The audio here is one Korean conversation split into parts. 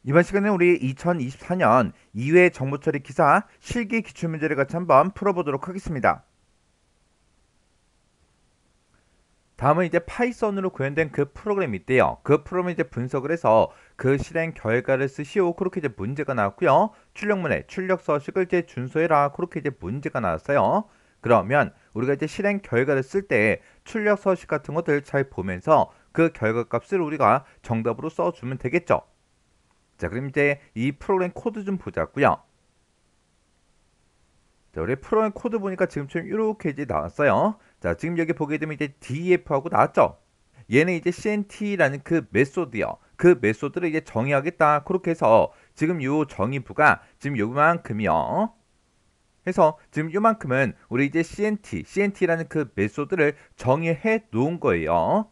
이번 시간에 우리 2024년 2회 정보처리 기사 실기 기출문제를 같이 한번 풀어보도록 하겠습니다. 다음은 이제 파이썬으로 구현된 그 프로그램이 있대요. 그 프로그램을 이제 분석을 해서 그 실행 결과를 쓰시오. 그렇게 이제 문제가 나왔고요. 출력문에 출력 서식을 이제 준수해라. 그렇게 이제 문제가 나왔어요. 그러면 우리가 이제 실행 결과를 쓸 때 출력 서식 같은 것들 잘 보면서 그 결과 값을 우리가 정답으로 써주면 되겠죠. 자, 그럼 이제 이 프로그램 코드 좀 보자고요. 자, 우리 프로그램 코드 보니까 지금처럼 이렇게 이제 나왔어요. 자, 지금 여기 보게 되면 이제 def하고 나왔죠. 얘는 이제 cnt라는 그 메소드요. 그 메소드를 이제 정의하겠다. 그렇게 해서 지금 요 정의부가 지금 요만큼이요. 해서 지금 요만큼은 우리 이제 cnt라는 그 메소드를 정의해 놓은 거예요.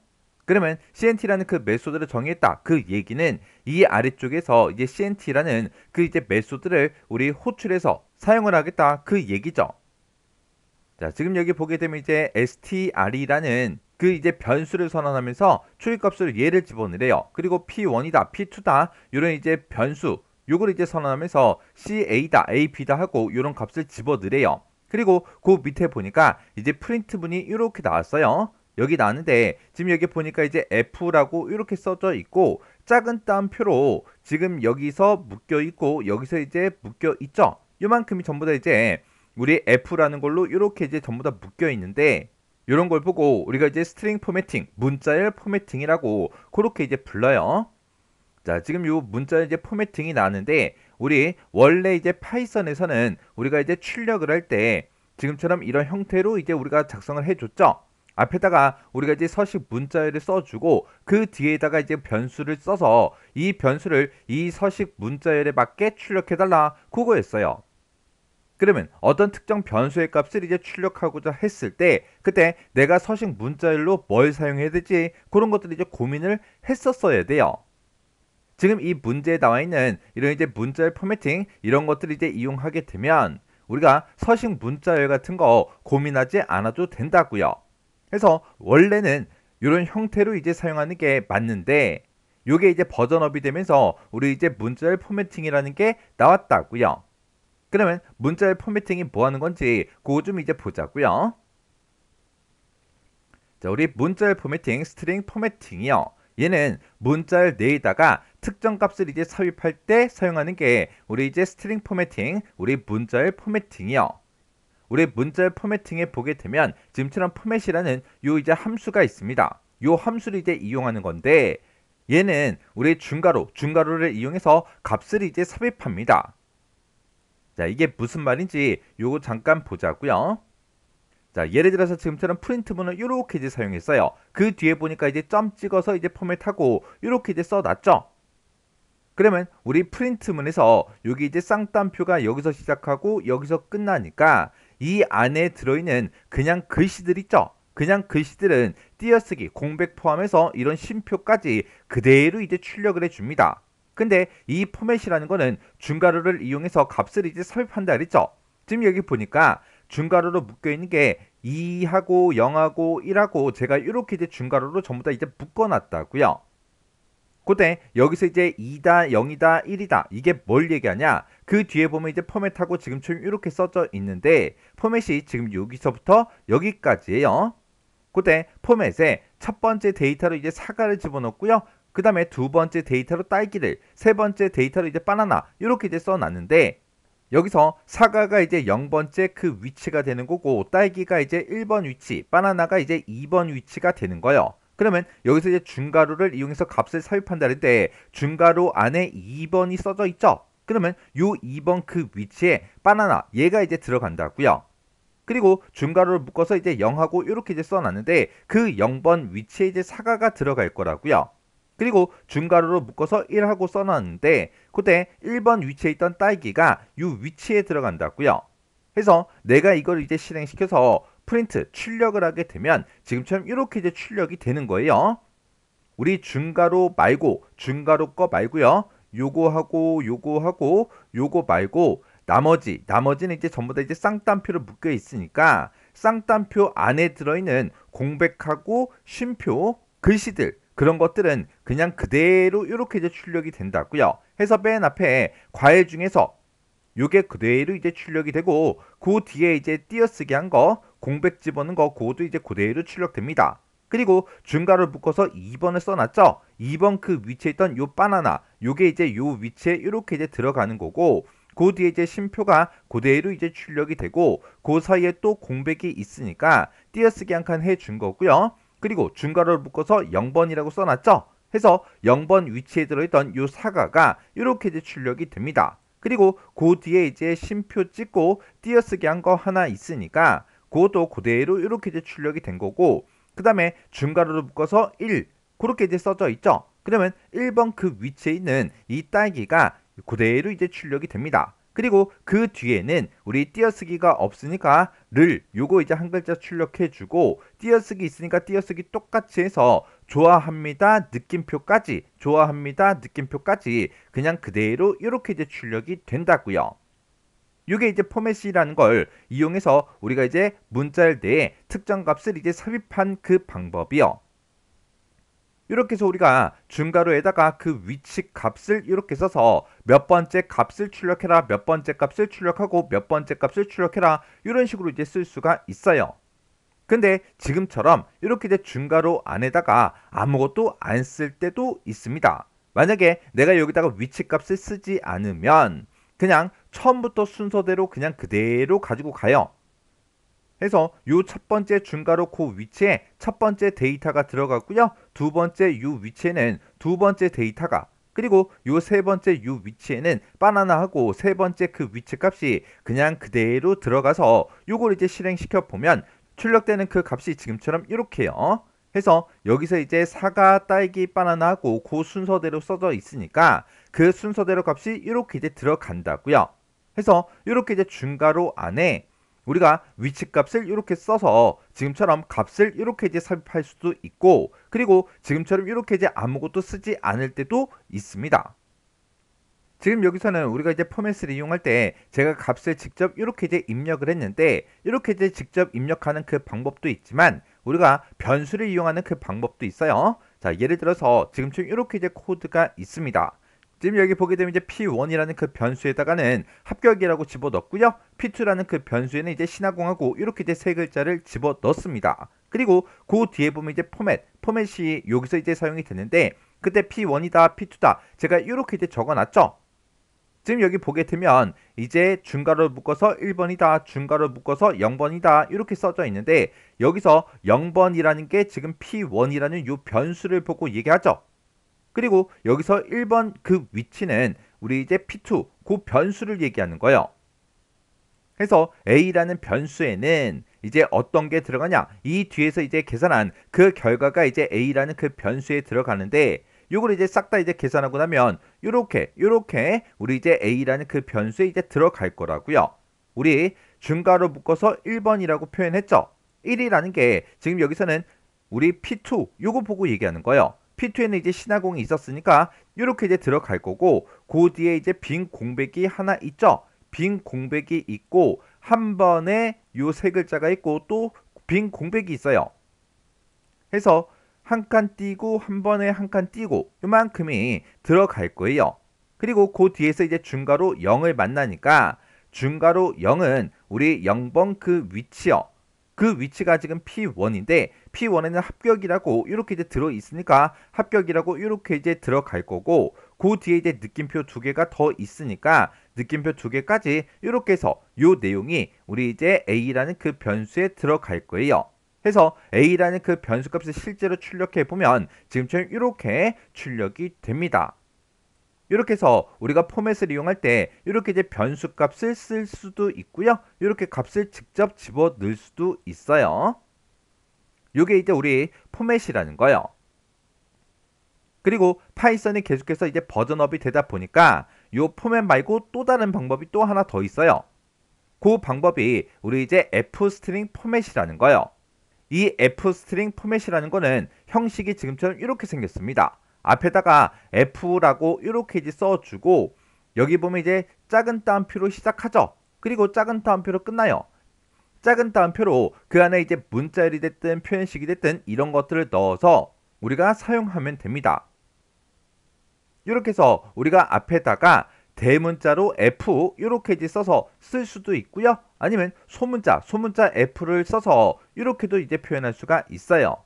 그러면 cnt라는 그 메소드를 정의했다. 그 얘기는 이 아래쪽에서 이제 cnt라는 그 이제 메소드를 우리 호출해서 사용을 하겠다. 그 얘기죠. 자, 지금 여기 보게 되면 이제 str이라는 그 이제 변수를 선언하면서 초기값으로 얘를 집어넣으래요. 그리고 p1이다, p2다 이런 이제 변수 요걸 이제 선언하면서 ca다, ab다 하고 이런 값을 집어넣으래요. 그리고 그 밑에 보니까 이제 프린트 문이 이렇게 나왔어요. 여기 나왔는데 지금 여기 보니까 이제 f라고 이렇게 써져 있고 작은 따옴표로 지금 여기서 묶여 있고 여기서 이제 묶여 있죠. 요만큼이 전부 다 이제 우리 F라는 걸로 이렇게 이제 전부 다 묶여 있는데 이런 걸 보고 우리가 이제 스트링 포매팅, 문자열 포매팅이라고 그렇게 이제 불러요. 자, 지금 요 문자열 이제 포매팅이 나왔는데 우리 원래 이제 파이썬에서는 우리가 이제 출력을 할 때 지금처럼 이런 형태로 이제 우리가 작성을 해줬죠. 앞에다가 우리가 이제 서식 문자열을 써주고 그 뒤에다가 이제 변수를 써서 이 변수를 이 서식 문자열에 맞게 출력해달라 그거였어요. 그러면 어떤 특정 변수의 값을 이제 출력하고자 했을 때 그때 내가 서식 문자열로 뭘 사용해야 되지 그런 것들을 이제 고민을 했었어야 돼요. 지금 이 문제에 나와 있는 이런 이제 문자열 포매팅 이런 것들을 이제 이용하게 되면 우리가 서식 문자열 같은 거 고민하지 않아도 된다고요. 그래서 원래는 이런 형태로 이제 사용하는 게 맞는데 요게 이제 버전업이 되면서 우리 이제 문자열 포매팅이라는 게 나왔다고요. 그러면 문자열 포매팅이 뭐 하는 건지 그거 좀 이제 보자고요. 자, 우리 문자열 포매팅, 스트링 포매팅이요. 얘는 문자열 내에다가 특정 값을 이제 삽입할 때 사용하는 게 우리 이제 스트링 포매팅, 우리 문자열 포매팅이요. 우리 문자열 포매팅에 보게 되면 지금처럼 포맷이라는 요 이제 함수가 있습니다. 요 함수를 이제 이용하는 건데 얘는 우리 중괄호를 이용해서 값을 이제 삽입합니다. 자, 이게 무슨 말인지 요거 잠깐 보자고요. 자, 예를 들어서 지금처럼 프린트문을 이렇게 이제 사용했어요. 그 뒤에 보니까 이제 점 찍어서 이제 포맷하고 이렇게 이제 써놨죠. 그러면 우리 프린트문에서 여기 이제 쌍따옴표가 여기서 시작하고 여기서 끝나니까 이 안에 들어있는 그냥 글씨들 있죠. 그냥 글씨들은 띄어쓰기, 공백 포함해서 이런 쉼표까지 그대로 이제 출력을 해줍니다. 근데 이 포맷이라는 거는 중괄호를 이용해서 값을 이제 삽입한다 그랬죠. 지금 여기 보니까 중괄호로 묶여 있는 게 2하고 0하고 1하고 제가 이렇게 이제 중괄호로 전부 다 이제 묶어놨다고요. 그때 여기서 이제 2다, 0이다, 1이다 이게 뭘 얘기하냐? 그 뒤에 보면 이제 포맷하고 지금처럼 이렇게 써져 있는데 포맷이 지금 여기서부터 여기까지예요. 그때 포맷에 첫 번째 데이터로 이제 사과를 집어넣고요. 그 다음에 두 번째 데이터로 딸기를, 세 번째 데이터로 이제 바나나 이렇게 이제 써놨는데 여기서 사과가 이제 0번째 그 위치가 되는 거고 딸기가 이제 1번 위치, 바나나가 이제 2번 위치가 되는 거예요. 그러면 여기서 이제 중괄호를 이용해서 값을 삽입한다는데 중괄호 안에 2번이 써져 있죠. 그러면 요 2번 그 위치에 바나나 얘가 이제 들어간다고요. 그리고 중괄호를 묶어서 이제 0하고 이렇게 이제 써놨는데 그 0번 위치에 이제 사과가 들어갈 거라고요. 그리고 중괄호로 묶어서 1하고 써놨는데 그때 1번 위치에 있던 딸기가 이 위치에 들어간다고요. 그래서 내가 이걸 이제 실행시켜서 프린트 출력을 하게 되면 지금처럼 이렇게 이제 출력이 되는 거예요. 우리 중괄호 말고 중괄호 거 말고요. 요거하고 요거하고 요거 말고 나머지는 이제 전부 다 이제 쌍따옴표로 묶여 있으니까 쌍따옴표 안에 들어있는 공백하고 쉼표 글씨들 그런 것들은 그냥 그대로 이렇게 이제 출력이 된다고요. 해서 맨 앞에 과일 중에서 요게 그대로 이제 출력이 되고 그 뒤에 이제 띄어쓰기 한 거, 공백 집어넣은 거 그것도 이제 그대로 출력됩니다. 그리고 중괄호 묶어서 2번을 써놨죠. 2번 그 위치에 있던 요 바나나, 요게 이제 요 위치에 이렇게 이제 들어가는 거고 그 뒤에 이제 쉼표가 그대로 이제 출력이 되고 그 사이에 또 공백이 있으니까 띄어쓰기 한 칸 해준 거고요. 그리고 중괄호를 묶어서 0번이라고 써놨죠. 해서 0번 위치에 들어있던 요 사과가 이렇게 이제 출력이 됩니다. 그리고 그 뒤에 이제 쉼표 찍고 띄어쓰기 한 거 하나 있으니까 그것도 그대로 이렇게 이제 출력이 된 거고 그 다음에 중괄호를 묶어서 1 그렇게 이제 써져 있죠. 그러면 1번 그 위치에 있는 이 딸기가 그대로 이제 출력이 됩니다. 그리고 그 뒤에는 우리 띄어쓰기가 없으니까 를 요거 이제 한 글자 출력해 주고 띄어쓰기 있으니까 띄어쓰기 똑같이 해서 좋아합니다 느낌표까지 좋아합니다 느낌표까지 그냥 그대로 이렇게 이제 출력이 된다고요. 이게 이제 포맷이라는 걸 이용해서 우리가 이제 문자열 내에 특정 값을 이제 삽입한 그 방법이요. 이렇게 해서 우리가 중괄호에다가 그 위치 값을 이렇게 써서 몇 번째 값을 출력해라, 몇 번째 값을 출력하고 몇 번째 값을 출력해라 이런 식으로 이제 쓸 수가 있어요. 근데 지금처럼 이렇게 이제 중괄호 안에다가 아무것도 안 쓸 때도 있습니다. 만약에 내가 여기다가 위치 값을 쓰지 않으면 그냥 처음부터 순서대로 그냥 그대로 가지고 가요. 해서 요 첫 번째 중괄호 그 위치에 첫 번째 데이터가 들어가고요. 두 번째 요 위치에는 두 번째 데이터가 그리고 요 세 번째 요 위치에는 바나나하고 세 번째 그 위치 값이 그냥 그대로 들어가서 요걸 이제 실행시켜 보면 출력되는 그 값이 지금처럼 이렇게요. 해서 여기서 이제 사과, 딸기, 바나나하고 그 순서대로 써져 있으니까 그 순서대로 값이 이렇게 이제 들어간다고요. 해서 이렇게 이제 중괄호 안에 우리가 위치 값을 이렇게 써서 지금처럼 값을 이렇게 이제 삽입할 수도 있고 그리고 지금처럼 이렇게 이제 아무것도 쓰지 않을 때도 있습니다. 지금 여기서는 우리가 이제 포맷을 이용할 때 제가 값을 직접 이렇게 이제 입력을 했는데 이렇게 이제 직접 입력하는 그 방법도 있지만 우리가 변수를 이용하는 그 방법도 있어요. 자, 예를 들어서 지금처럼 이렇게 이제 코드가 있습니다. 지금 여기 보게 되면 이제 P1이라는 그 변수에다가는 합격이라고 집어넣고요. P2라는 그 변수에는 이제 신화공하고 이렇게 이제 세 글자를 집어넣습니다. 그리고 그 뒤에 보면 이제 포맷이 여기서 이제 사용이 되는데 그때 P1이다, P2다 제가 이렇게 이제 적어놨죠. 지금 여기 보게 되면 이제 중괄호 묶어서 1번이다, 중괄호 묶어서 0번이다 이렇게 써져 있는데 여기서 0번이라는 게 지금 P1이라는 요 변수를 보고 얘기하죠. 그리고 여기서 1번 그 위치는 우리 이제 P2 그 변수를 얘기하는 거예요. 그래서 A라는 변수에는 이제 어떤 게 들어가냐 이 뒤에서 이제 계산한 그 결과가 이제 A라는 그 변수에 들어가는데 요걸 이제 싹 다 이제 계산하고 나면 요렇게 우리 이제 A라는 그 변수에 이제 들어갈 거라고요. 우리 중괄호 묶어서 1번이라고 표현했죠. 1이라는 게 지금 여기서는 우리 P2 요거 보고 얘기하는 거예요. P2에는 이제 신화공이 있었으니까 이렇게 이제 들어갈 거고 그 뒤에 이제 빈 공백이 하나 있죠. 빈 공백이 있고 한 번에 요 세 글자가 있고 또 빈 공백이 있어요. 해서 한 칸 띄고 한 번에 한 칸 띄고 요만큼이 들어갈 거예요. 그리고 그 뒤에서 이제 중괄호 0을 만나니까 중괄호 0은 우리 0번 그 위치요. 그 위치가 지금 P1인데 P1에는 합격이라고 이렇게 이제 들어 있으니까 합격이라고 이렇게 이제 들어갈 거고 그 뒤에 이제 느낌표 두 개가 더 있으니까 느낌표 두 개까지 이렇게 해서 요 내용이 우리 이제 A라는 그 변수에 들어갈 거예요. 해서 A라는 그 변수 값을 실제로 출력해 보면 지금처럼 이렇게 출력이 됩니다. 이렇게 해서 우리가 포맷을 이용할 때 이렇게 이제 변수 값을 쓸 수도 있고요. 이렇게 값을 직접 집어 넣을 수도 있어요. 이게 이제 우리 포맷이라는 거예요. 그리고 파이썬이 계속해서 이제 버전업이 되다 보니까 이 포맷 말고 또 다른 방법이 또 하나 더 있어요. 그 방법이 우리 이제 f스트링 포맷이라는 거예요. 이 f스트링 포맷이라는 거는 형식이 지금처럼 이렇게 생겼습니다. 앞에다가 F라고 이렇게 이제 써주고 여기 보면 이제 작은 따옴표로 시작하죠. 그리고 작은 따옴표로 끝나요. 작은 따옴표로 그 안에 이제 문자열이 됐든 표현식이 됐든 이런 것들을 넣어서 우리가 사용하면 됩니다. 이렇게 해서 우리가 앞에다가 대문자로 F 이렇게 이제 써서 쓸 수도 있고요. 아니면 소문자 F를 써서 이렇게도 이제 표현할 수가 있어요.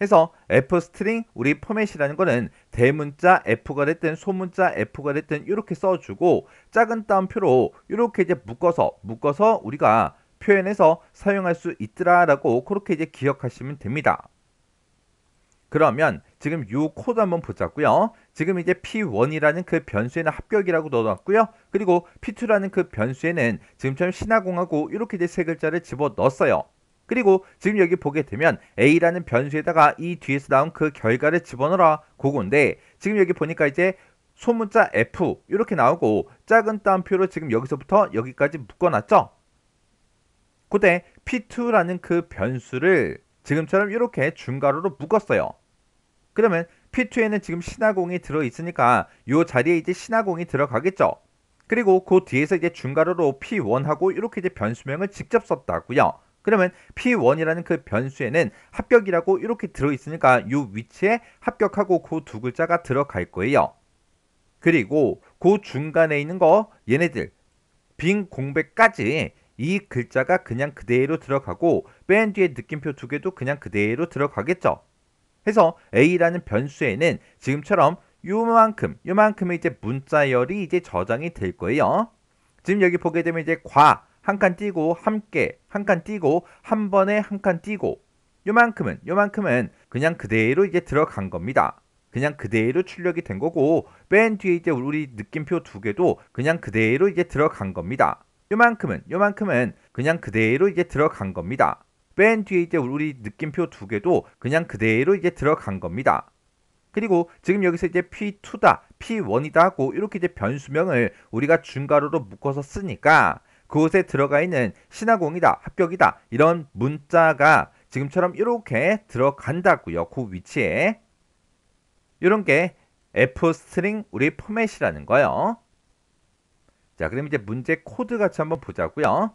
해서 F 스트링 우리 포맷이라는 거는 대문자 F가 됐든 소문자 F가 됐든 이렇게 써주고 작은 따옴표로 이렇게 이제 묶어서 우리가 표현해서 사용할 수 있더라라고 그렇게 이제 기억하시면 됩니다. 그러면 지금 요 코드 한번 보자고요. 지금 이제 P1이라는 그 변수에는 합격이라고 넣어놨고요. 그리고 P2라는 그 변수에는 지금처럼 신화공하고 이렇게 이제 세 글자를 집어 넣었어요. 그리고 지금 여기 보게 되면 A라는 변수에다가 이 뒤에서 나온 그 결과를 집어넣어라 그건데 지금 여기 보니까 이제 소문자 F 이렇게 나오고 작은 따옴표로 지금 여기서부터 여기까지 묶어놨죠. 그때 P2라는 그 변수를 지금처럼 이렇게 중괄호로 묶었어요. 그러면 P2에는 지금 신화공이 들어있으니까 이 자리에 이제 신화공이 들어가겠죠. 그리고 그 뒤에서 이제 중괄호로 P1하고 이렇게 이제 변수명을 직접 썼다고요. 그러면 P1이라는 그 변수에는 합격이라고 이렇게 들어있으니까 이 위치에 합격하고 그 두 글자가 들어갈 거예요. 그리고 그 중간에 있는 거 얘네들 빈 공백까지 이 글자가 그냥 그대로 들어가고 맨 뒤에 느낌표 두 개도 그냥 그대로 들어가겠죠. 해서 A라는 변수에는 지금처럼 요만큼의 이제 문자열이 이제 저장이 될 거예요. 지금 여기 보게 되면 이제 과 한 칸 띄고 함께 한 칸 띄고 한 번에 한 칸 띄고 요만큼은 그냥 그대로 이제 들어간 겁니다. 그냥 그대로 출력이 된 거고 맨 뒤에 이제 우리 느낌표 두 개도 그냥 그대로 이제 들어간 겁니다. 요만큼은 그냥 그대로 이제 들어간 겁니다. 맨 뒤에 이제 우리 느낌표 두 개도 그냥 그대로 이제 들어간 겁니다. 그리고 지금 여기서 이제 P2다, P1이다 하고 이렇게 이제 변수명을 우리가 중괄호로 묶어서 쓰니까 그곳에 들어가 있는 신화공이다, 합격이다 이런 문자가 지금처럼 이렇게 들어간다고요. 그 위치에. 이런 게 F 스트링 우리 포맷이라는 거예요. 자, 그럼 이제 문제 코드 같이 한번 보자고요.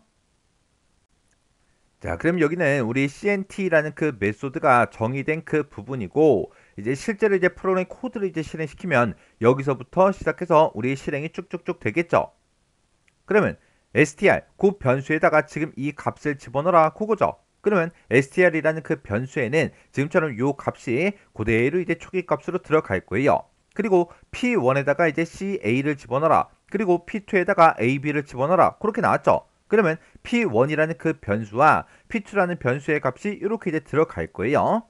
자, 그럼 여기는 우리 CNT라는 그 메소드가 정의된 그 부분이고 이제 실제로 이제 프로그램 코드를 이제 실행시키면 여기서부터 시작해서 우리 실행이 쭉쭉쭉 되겠죠. 그러면 str 그 변수에다가 지금 이 값을 집어넣어라 그거죠. 그러면 str이라는 그 변수에는 지금처럼 요 값이 그대로 이제 초기 값으로 들어갈 거예요. 그리고 p1에다가 이제 ca를 집어넣어라. 그리고 p2에다가 ab를 집어넣어라. 그렇게 나왔죠. 그러면 p1이라는 그 변수와 p2라는 변수의 값이 이렇게 이제 들어갈 거예요.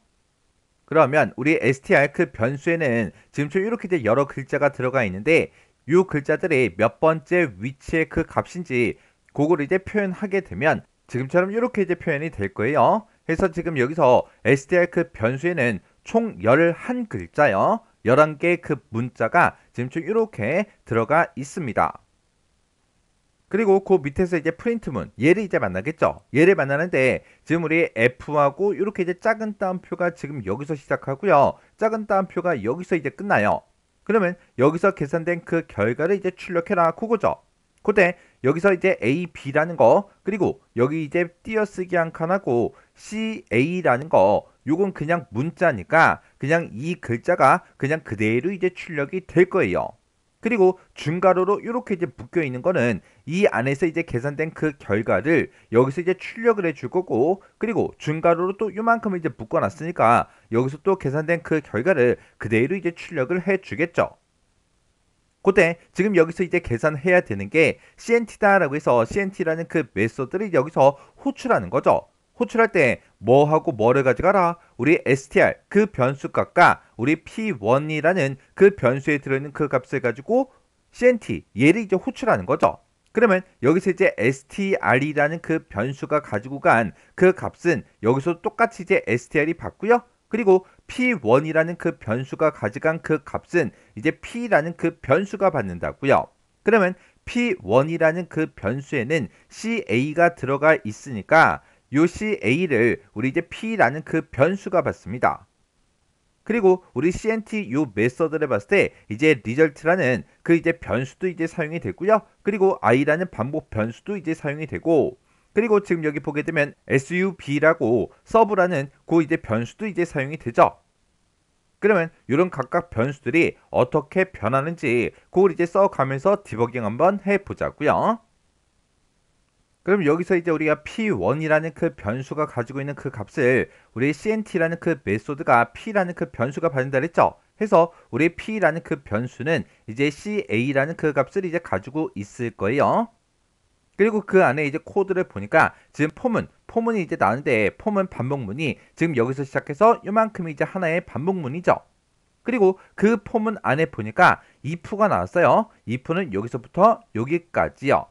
그러면 우리 str 그 변수에는 지금처럼 이렇게 이제 여러 글자가 들어가 있는데 이 글자들이 몇 번째 위치의 그 값인지 그거를 이제 표현하게 되면 지금처럼 이렇게 이제 표현이 될 거예요. 그래서 지금 여기서 str 그 변수에는 총 11글자요. 11개의 그 문자가 지금처럼 이렇게 들어가 있습니다. 그리고 그 밑에서 이제 프린트문 얘를 이제 만나겠죠. 얘를 만나는데 지금 우리 F하고 이렇게 이제 작은 따옴표가 지금 여기서 시작하고요. 작은 따옴표가 여기서 이제 끝나요. 그러면 여기서 계산된 그 결과를 이제 출력해라 그거죠. 그때 여기서 이제 A, B라는 거 그리고 여기 이제 띄어쓰기 한 칸하고 CA라는 거 요건 그냥 문자니까 그냥 이 글자가 그냥 그대로 이제 출력이 될 거예요. 그리고 중괄호로 이렇게 이제 묶여 있는 거는 이 안에서 이제 계산된 그 결과를 여기서 이제 출력을 해줄 거고 그리고 중괄호로 또 요만큼을 이제 묶어 놨으니까 여기서 또 계산된 그 결과를 그대로 이제 출력을 해 주겠죠. 그때 지금 여기서 이제 계산해야 되는 게 CNT다라고 해서 CNT라는 그 메소드를 여기서 호출하는 거죠. 호출할 때 뭐하고 뭐를 가져가라? 우리 str 그 변수값과 우리 p1이라는 그 변수에 들어있는 그 값을 가지고 cnt 얘를 이제 호출하는 거죠. 그러면 여기서 이제 str이라는 그 변수가 가지고 간 그 값은 여기서 똑같이 이제 str이 받고요. 그리고 p1이라는 그 변수가 가져간 그 값은 이제 p라는 그 변수가 받는다고요. 그러면 p1이라는 그 변수에는 ca가 들어가 있으니까 요 ca를 우리 이제 p라는 그 변수가 받습니다. 그리고 우리 CNT 요 메서드를 봤을 때 이제 result라는 그 이제 변수도 이제 사용이 되고요. 그리고 i라는 반복 변수도 이제 사용이 되고 그리고 지금 여기 보게 되면 sub라고 서브라는 그 이제 변수도 이제 사용이 되죠. 그러면 이런 각각 변수들이 어떻게 변하는지 그걸 이제 써가면서 디버깅 한번 해보자고요. 그럼 여기서 이제 우리가 p1이라는 그 변수가 가지고 있는 그 값을 우리 cnt라는 그 메소드가 p라는 그 변수가 받는다 그랬죠. 해서 우리 p라는 그 변수는 이제 ca라는 그 값을 이제 가지고 있을 거예요. 그리고 그 안에 이제 코드를 보니까 지금 포문이 이제 나오는데 폼은 반복문이 지금 여기서 시작해서 요만큼이 이제 하나의 반복문이죠. 그리고 그 포문 안에 보니까 if가 나왔어요. if는 여기서부터 여기까지요.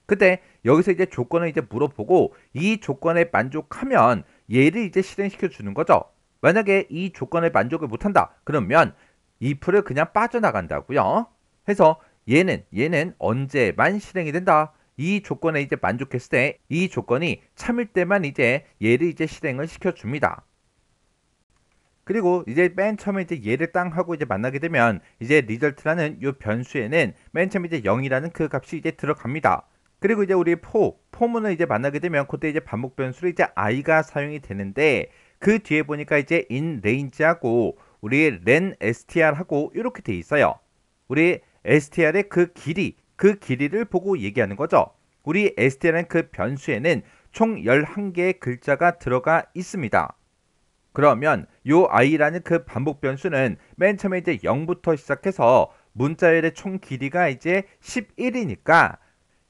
그때 여기서 이제 조건을 이제 물어보고 이 조건에 만족하면 얘를 이제 실행시켜 주는 거죠. 만약에 이 조건에 만족을 못한다. 그러면 if를 그냥 빠져나간다고요. 해서 얘는 언제만 실행이 된다. 이 조건에 이제 만족했을 때 이 조건이 참일 때만 이제 얘를 이제 실행을 시켜 줍니다. 그리고 이제 맨 처음에 이제 얘를 땅 하고 이제 만나게 되면 이제 리절트라는 이 변수에는 맨 처음에 이제 0이라는 그 값이 이제 들어갑니다. 그리고 이제 우리 포문을 이제 만나게 되면 그때 이제 반복 변수로 이제 i가 사용이 되는데 그 뒤에 보니까 이제 in range하고 우리 len str하고 이렇게 돼 있어요. 우리 str의 그 길이를 보고 얘기하는 거죠. 우리 str라는 그 변수에는 총 11개의 글자가 들어가 있습니다. 그러면 요 i라는 그 반복 변수는 맨 처음에 이제 0부터 시작해서 문자열의 총 길이가 이제 11이니까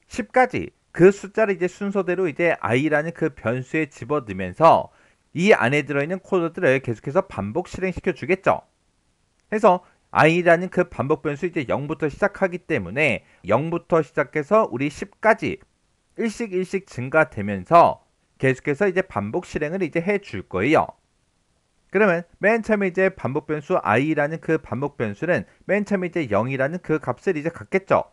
10까지 그 숫자를 이제 순서대로 이제 i라는 그 변수에 집어넣으면서 이 안에 들어있는 코드들을 계속해서 반복 실행시켜 주겠죠. 해서 i라는 그 반복 변수 이제 0부터 시작하기 때문에 0부터 시작해서 우리 10까지 일씩 증가되면서 계속해서 이제 반복 실행을 이제 해 줄 거예요. 그러면 맨 처음에 이제 반복 변수 i라는 그 반복 변수는 맨 처음에 이제 0이라는 그 값을 이제 갖겠죠.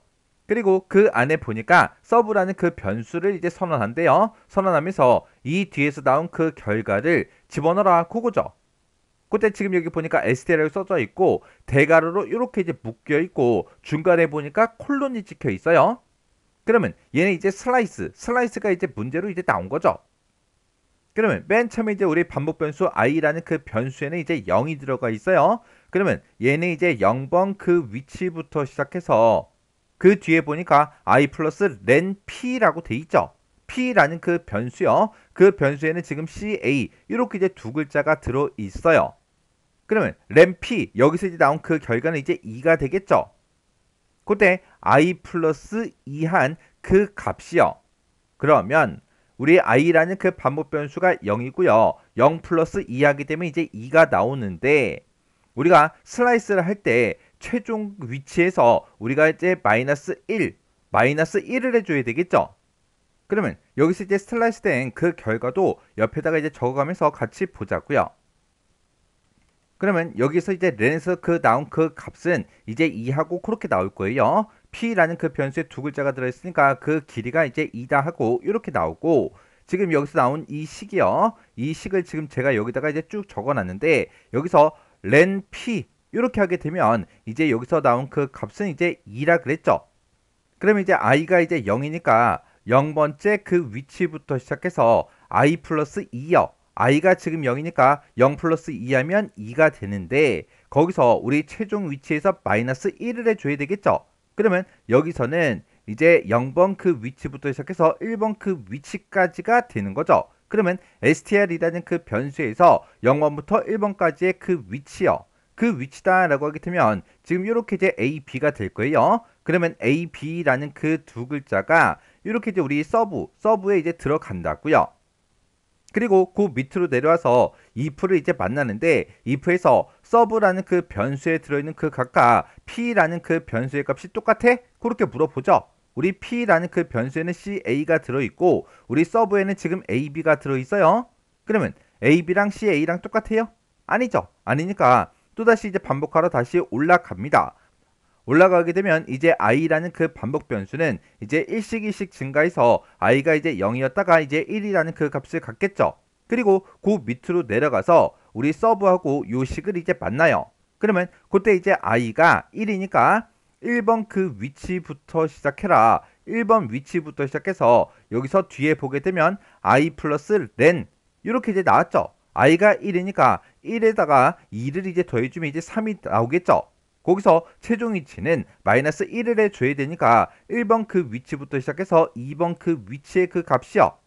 그리고 그 안에 보니까 서브라는 그 변수를 이제 선언한대요. 선언하면서 이 뒤에서 나온 그 결과를 집어넣어라 그거죠. 그때 지금 여기 보니까 str라고 써져 있고 대괄호로 이렇게 이제 묶여 있고 중간에 보니까 콜론이 찍혀 있어요. 그러면 얘는 이제 슬라이스가 이제 문제로 이제 나온 거죠. 그러면 맨 처음에 이제 우리 반복 변수 i라는 그 변수에는 이제 0이 들어가 있어요. 그러면 얘는 이제 0번 그 위치부터 시작해서 그 뒤에 보니까 i 플러스 len p라고 돼 있죠. p라는 그 변수요. 그 변수에는 지금 ca 이렇게 이제 두 글자가 들어 있어요. 그러면 len p 여기서 이제 나온 그 결과는 이제 2가 되겠죠. 그때 i 플러스 2한 그 값이요. 그러면 우리 i라는 그 반복 변수가 0이고요. 0 플러스 2 하게 되면 이제 2가 나오는데 우리가 슬라이스를 할 때 최종 위치에서 우리가 이제 마이너스 1을 해줘야 되겠죠. 그러면 여기서 이제 슬라이스 된 그 결과도 옆에다가 이제 적어가면서 같이 보자고요. 그러면 여기서 이제 렌에서 그 나온 그 값은 이제 2하고 그렇게 나올 거예요. p라는 그 변수에 두 글자가 들어있으니까 그 길이가 이제 2다 하고 이렇게 나오고 지금 여기서 나온 이 식이요. 이 식을 지금 제가 여기다가 이제 쭉 적어놨는데 여기서 len p 이렇게 하게 되면 이제 여기서 나온 그 값은 이제 2라 그랬죠. 그러면 이제 i가 이제 0이니까 0번째 그 위치부터 시작해서 i 플러스 2요. i가 지금 0이니까 0 플러스 2 하면 2가 되는데 거기서 우리 최종 위치에서 마이너스 1을 해줘야 되겠죠. 그러면 여기서는 이제 0번 그 위치부터 시작해서 1번 그 위치까지가 되는 거죠. 그러면 str이라는 그 변수에서 0번부터 1번까지의 그 위치요. 그 위치다 라고 하게 되면 지금 이렇게 이제 a, b가 될 거예요. 그러면 a, b라는 그 두 글자가 이렇게 이제 우리 서브에 이제 들어간다고요. 그리고 그 밑으로 내려와서 if를 이제 만나는데 if에서 서브라는 그 변수에 들어있는 그 각각 p라는 그 변수의 값이 똑같아? 그렇게 물어보죠. 우리 p라는 그 변수에는 ca가 들어있고 우리 서브에는 지금 ab가 들어있어요. 그러면 ab랑 ca랑 똑같아요? 아니죠. 아니니까 또다시 이제 반복하러 다시 올라갑니다. 올라가게 되면 이제 i라는 그 반복 변수는 이제 일씩 증가해서 i가 이제 0이었다가 이제 1이라는 그 값을 갖겠죠. 그리고 그 밑으로 내려가서 우리 서브하고 요 식을 이제 만나요. 그러면 그때 이제 i가 1이니까 1번 그 위치부터 시작해라. 1번 위치부터 시작해서 여기서 뒤에 보게 되면 i 플러스 len 이렇게 이제 나왔죠. i가 1이니까 1에다가 2를 이제 더해주면 이제 3이 나오겠죠. 거기서 최종 위치는 마이너스 1을 해줘야 되니까 1번 그 위치부터 시작해서 2번 그 위치의 그 값이요.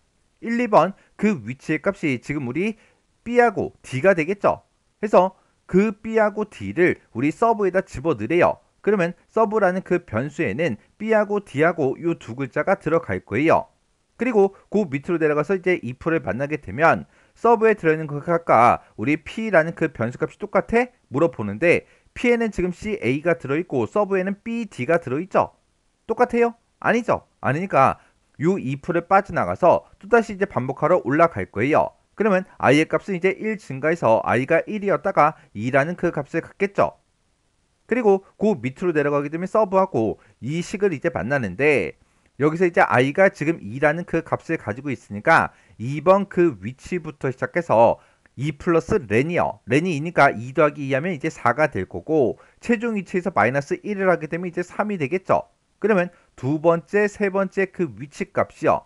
1, 2번 그 위치의 값이 지금 우리 B하고 D가 되겠죠. 그래서 그 B하고 D를 우리 서브에다 집어넣으래요. 그러면 서브라는 그 변수에는 B하고 D하고 이 두 글자가 들어갈 거예요. 그리고 그 밑으로 내려가서 이제 if를 만나게 되면 서브에 들어있는 그 값과 우리 P라는 그 변수값이 똑같아? 물어보는데 P에는 지금 CA가 들어있고 서브에는 BD가 들어있죠? 똑같아요? 아니죠? 아니니까 요 if를 빠져나가서 또다시 이제 반복하러 올라갈 거예요. 그러면 i의 값은 이제 1 증가해서 i가 1이었다가 2라는 그 값을 갖겠죠. 그리고 그 밑으로 내려가게 되면 서브하고 이 식을 이제 만나는데 여기서 이제 i가 지금 2라는 그 값을 가지고 있으니까 2번 그 위치부터 시작해서 2 플러스 렌이요. 렌이 2니까 2 더하기 2 하면 이제 4가 될 거고 최종 위치에서 마이너스 1을 하게 되면 이제 3이 되겠죠. 그러면 두 번째, 세 번째 그 위치 값이요.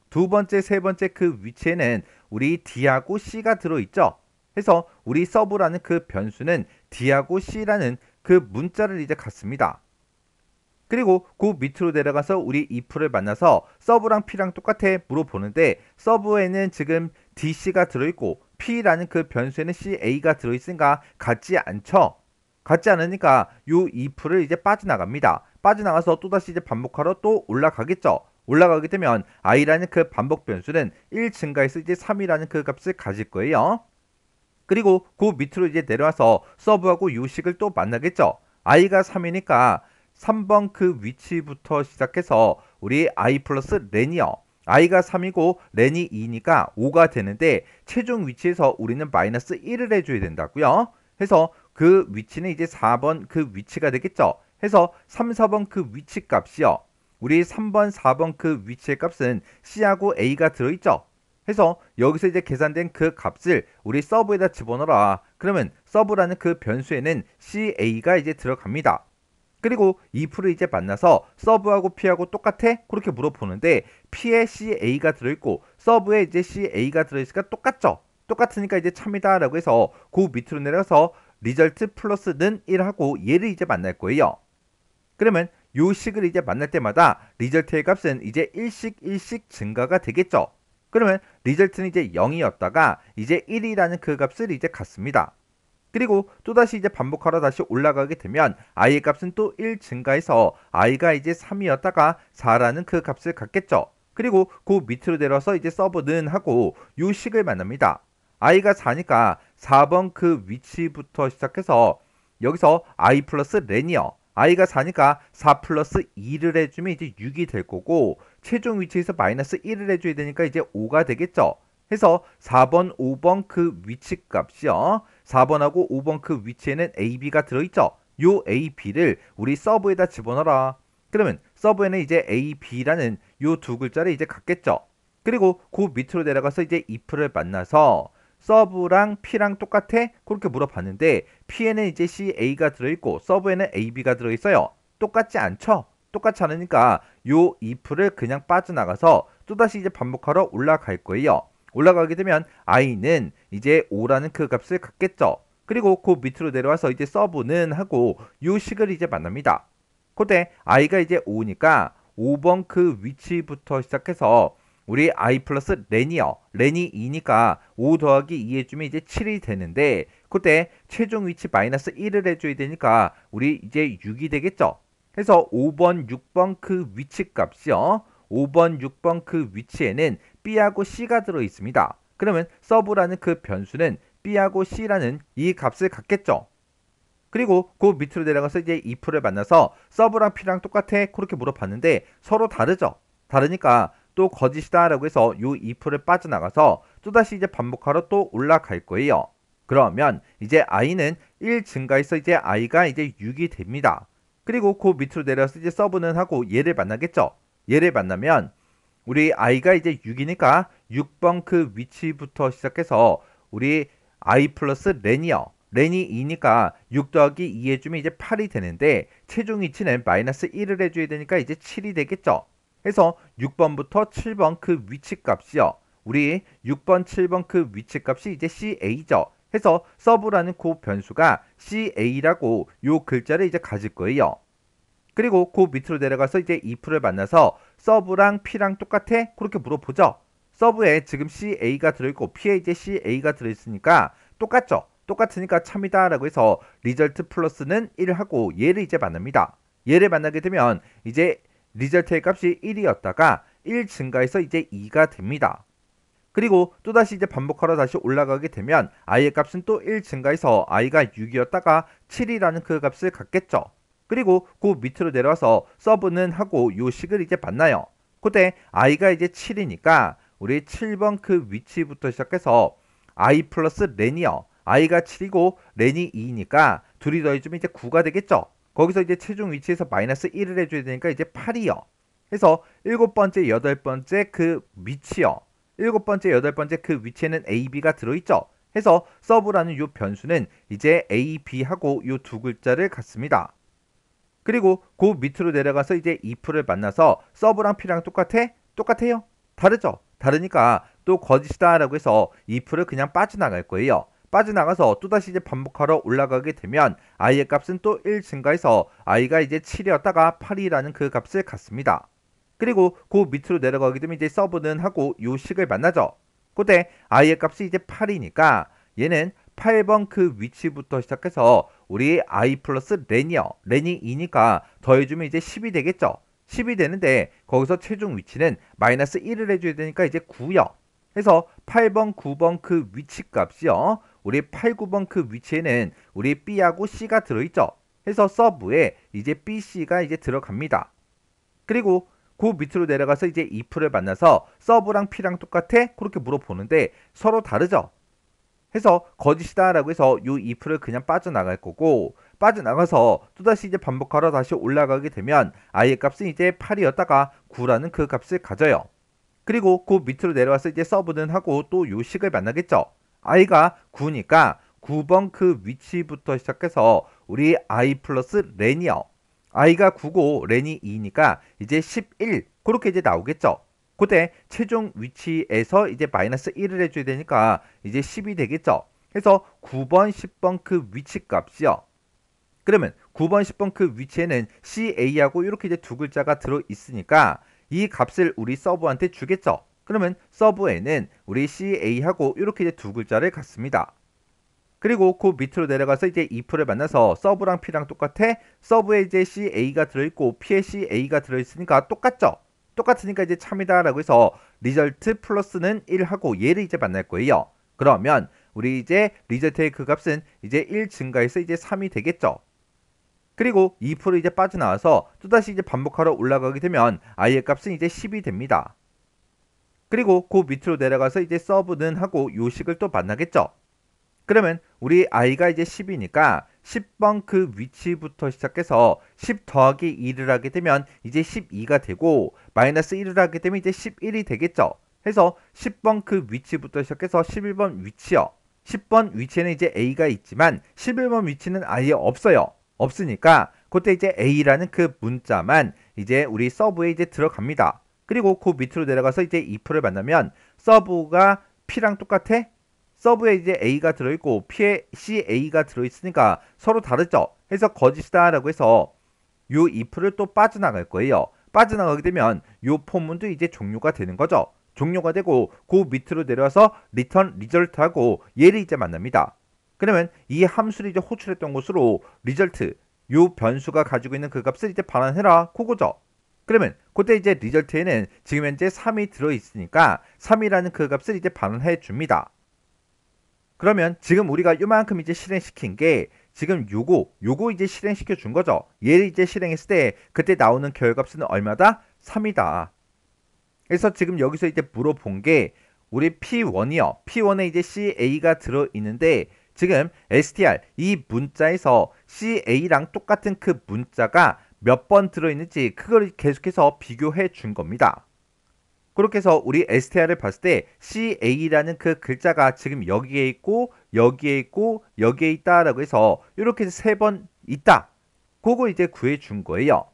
두 번째, 세 번째 그 위치에는 우리 D하고 C가 들어있죠. 그래서 우리 서브라는 그 변수는 D하고 C라는 그 문자를 이제 갖습니다. 그리고 그 밑으로 내려가서 우리 if를 만나서 서브랑 P랑 똑같아 물어보는데 서브에는 지금 DC가 들어있고 P라는 그 변수에는 CA가 들어있으니까 같지 않죠? 같지 않으니까 요 if를 이제 빠져나갑니다. 빠져나가서 또다시 이제 반복하러 또 올라가겠죠? 올라가게 되면 i라는 그 반복 변수는 1 증가해서 이제 3이라는 그 값을 가질 거예요. 그리고 그 밑으로 이제 내려와서 서브하고 요 식을 또 만나겠죠? i가 3이니까 3번 그 위치부터 시작해서 우리 i 플러스 렌이요. i가 3이고 렌이 2니까 5가 되는데 최종 위치에서 우리는 마이너스 1을 해줘야 된다고요. 해서 그 위치는 이제 4번 그 위치가 되겠죠. 해서 3, 4번 그 위치 값이요. 우리 3번, 4번 그 위치의 값은 C하고 A가 들어있죠. 해서 여기서 이제 계산된 그 값을 우리 서브에다 집어넣어라. 그러면 서브라는 그 변수에는 CA가 이제 들어갑니다. 그리고 if를 이제 만나서 서브하고 P하고 똑같아? 그렇게 물어보는데 P에 CA가 들어있고 서브에 이제 CA가 들어있으니까 똑같죠? 똑같으니까 이제 참이다 라고 해서 그 밑으로 내려서 리절트 플러스는 1하고 얘를 이제 만날 거예요. 그러면 요 식을 이제 만날 때마다 리절트의 값은 이제 1씩 증가가 되겠죠? 그러면 리절트는 이제 0이었다가 이제 1이라는 그 값을 이제 갖습니다. 그리고 또다시 이제 반복하러 다시 올라가게 되면 i의 값은 또 1 증가해서 i가 이제 3이었다가 4라는 그 값을 갖겠죠. 그리고 그 밑으로 내려서 이제 서브는 하고 요 식을 만납니다. i가 4니까 4번 그 위치부터 시작해서 여기서 i 플러스 렌이요. i가 4니까 4 플러스 2를 해주면 이제 6이 될 거고 최종 위치에서 마이너스 1을 해줘야 되니까 이제 5가 되겠죠. 해서 4번, 5번 그 위치 값이요. 4번하고 5번 그 위치에는 AB가 들어있죠. 요 AB를 우리 서브에다 집어넣어라. 그러면 서브에는 이제 AB라는 요 두 글자를 이제 갖겠죠. 그리고 그 밑으로 내려가서 이제 if를 만나서 서브랑 P랑 똑같아? 그렇게 물어봤는데 P에는 이제 CA가 들어있고 서브에는 AB가 들어있어요. 똑같지 않죠? 똑같지 않으니까 요 if를 그냥 빠져나가서 또다시 이제 반복하러 올라갈 거예요. 올라가게 되면 i는 이제 5라는 그 값을 갖겠죠. 그리고 그 밑으로 내려와서 이제 서브는 하고 요 식을 이제 만납니다. 그때 i가 이제 5니까 5번 그 위치부터 시작해서 우리 i 플러스 렌이요. 렌이 2니까 5 더하기 2 해주면 이제 7이 되는데 그때 최종 위치 마이너스 1을 해줘야 되니까 우리 이제 6이 되겠죠. 그래서 5번, 6번 그 위치 값이요. 5번, 6번 그 위치에는 B하고 C가 들어 있습니다. 그러면 서브라는 그 변수는 B하고 C라는 이 값을 갖겠죠. 그리고 그 밑으로 내려가서 이제 if를 만나서 서브랑 P랑 똑같아? 그렇게 물어봤는데 서로 다르죠. 다르니까 또 거짓이다 라고 해서 요 if를 빠져나가서 또다시 이제 반복하러 또 올라갈 거예요. 그러면 이제 i는 1 증가해서 이제 i가 이제 6이 됩니다. 그리고 그 밑으로 내려서 이제 서브는 하고 얘를 만나겠죠. 얘를 만나면 우리 i가 이제 6이니까 6번 그 위치부터 시작해서 우리 i 플러스 렌이요. 렌이 2니까 6 더하기 2 해주면 이제 8이 되는데 최종 위치는 마이너스 1을 해줘야 되니까 이제 7이 되겠죠. 해서 6번부터 7번 그 위치 값이요. 우리 6번, 7번 그 위치 값이 이제 CA죠. 해서 서브라는 그 변수가 CA라고 요 글자를 이제 가질 거예요. 그리고 그 밑으로 내려가서 이제 if를 만나서 서브랑 P랑 똑같아? 그렇게 물어보죠. 서브에 지금 CA가 들어있고 P에 이제 CA가 들어있으니까 똑같죠. 똑같으니까 참이다 라고 해서 리절트 플러스는 1 하고 얘를 이제 만납니다. 얘를 만나게 되면 이제 리절트의 값이 1이었다가 1 증가해서 이제 2가 됩니다. 그리고 또다시 이제 반복하러 다시 올라가게 되면 i의 값은 또 1 증가해서 i가 6이었다가 7이라는 그 값을 갖겠죠. 그리고 그 밑으로 내려와서 서브는 하고 요 식을 이제 만나요. 그때 i가 이제 7이니까 우리 7번 그 위치부터 시작해서 i 플러스 렌이요. i가 7이고 렌이 2니까 둘이 더해주면 이제 9가 되겠죠. 거기서 이제 최종 위치에서 마이너스 1을 해줘야 되니까 이제 8이요. 해서 7번째, 8번째 그 위치요. 7번째, 8번째 그 위치에는 A, B가 들어있죠. 해서 서브라는 요 변수는 이제 A, B하고 요 두 글자를 갖습니다. 그리고 그 밑으로 내려가서 이제 if를 만나서 서브랑 P랑 똑같아? 똑같아요. 다르죠. 다르니까 또 거짓이다 라고 해서 if를 그냥 빠져나갈 거예요. 빠져나가서 또다시 이제 반복하러 올라가게 되면 i의 값은 또 1 증가해서 i가 이제 7이었다가 8이라는 그 값을 갖습니다. 그리고 그 밑으로 내려가게 되면 이제 서브는 하고 요 식을 만나죠. 그때 i의 값이 이제 8이니까 얘는 8번 그 위치부터 시작해서 우리 i 플러스 렌이요. 렌이 2니까 더해주면 이제 10이 되겠죠. 10이 되는데 거기서 최종 위치는 마이너스 1을 해줘야 되니까 이제 9요. 해서 8번, 9번 그 위치 값이요. 우리 8, 9번 그 위치에는 우리 B하고 C가 들어있죠. 해서 서브에 이제 B, C가 이제 들어갑니다. 그리고 그 밑으로 내려가서 이제 if를 만나서 서브랑 P랑 똑같아? 그렇게 물어보는데 서로 다르죠. 해서 거짓이다 라고 해서 요 if를 그냥 빠져나갈 거고 빠져나가서 또다시 이제 반복하러 다시 올라가게 되면 i의 값은 이제 8이었다가 9라는 그 값을 가져요. 그리고 그 밑으로 내려와서 이제 서브는 하고 또 요 식을 만나겠죠. i가 9니까 9번 그 위치부터 시작해서 우리 i 플러스 렌이요. i가 9고 렌이 2니까 이제 11 그렇게 이제 나오겠죠. 그때 최종 위치에서 이제 마이너스 1을 해줘야 되니까 이제 10이 되겠죠. 해서 9번, 10번 그 위치 값이요. 그러면 9번, 10번 그 위치에는 CA하고 이렇게 이제 두 글자가 들어있으니까 이 값을 우리 서브한테 주겠죠. 그러면 서브에는 우리 CA하고 이렇게 이제 두 글자를 갖습니다. 그리고 그 밑으로 내려가서 이제 if를 만나서 서브랑 P랑 똑같아? 서브에 이제 CA가 들어있고 P에 CA가 들어있으니까 똑같죠? 똑같으니까 이제 참이다 라고 해서 리절트 플러스는 1 하고 얘를 이제 만날 거예요. 그러면 우리 이제 리절트의 그 값은 이제 1 증가해서 이제 3이 되겠죠. 그리고 if를 이제 빠져나와서 또다시 이제 반복하러 올라가게 되면 i의 값은 이제 10이 됩니다. 그리고 그 밑으로 내려가서 이제 서브는 하고 요 식을 또 만나겠죠. 그러면 우리 i가 이제 10이니까 10번 그 위치부터 시작해서 10 더하기 2를 하게 되면 이제 12가 되고 마이너스 1을 하게 되면 이제 11이 되겠죠. 해서 10번 그 위치부터 시작해서 11번 위치요. 10번 위치에는 이제 a가 있지만 11번 위치는 아예 없어요. 없으니까 그때 이제 a라는 그 문자만 이제 우리 서브에 이제 들어갑니다. 그리고 그 밑으로 내려가서 이제 if를 만나면 서브가 p랑 똑같아? 서브에 이제 A가 들어있고 P에 CA가 들어있으니까 서로 다르죠. 해서 거짓이다 라고 해서 요 if를 또 빠져나갈 거예요. 빠져나가게 되면 요 포문도 이제 종료가 되는 거죠. 종료가 되고 그 밑으로 내려와서 return result하고 얘를 이제 만납니다. 그러면 이 함수를 이제 호출했던 곳으로 result 요 변수가 가지고 있는 그 값을 이제 반환해라 그거죠. 그러면 그때 이제 result에는 지금 현재 3이 들어있으니까 3이라는 그 값을 이제 반환해 줍니다. 그러면 지금 우리가 요만큼 이제 실행시킨 게 지금 요거 이제 실행시켜 준 거죠. 얘를 이제 실행했을 때 그때 나오는 결과값은 얼마다? 3이다. 그래서 지금 여기서 이제 물어본 게 우리 P1이요. P1에 이제 CA가 들어있는데 지금 str 이 문자에서 CA랑 똑같은 그 문자가 몇 번 들어있는지 그걸 계속해서 비교해 준 겁니다. 그렇게 해서 우리 str을 봤을 때 CA라는 그 글자가 지금 여기에 있고 여기에 있고 여기에 있다라고 해서 이렇게 해서 3번 있다. 그거 이제 구해 준 거예요.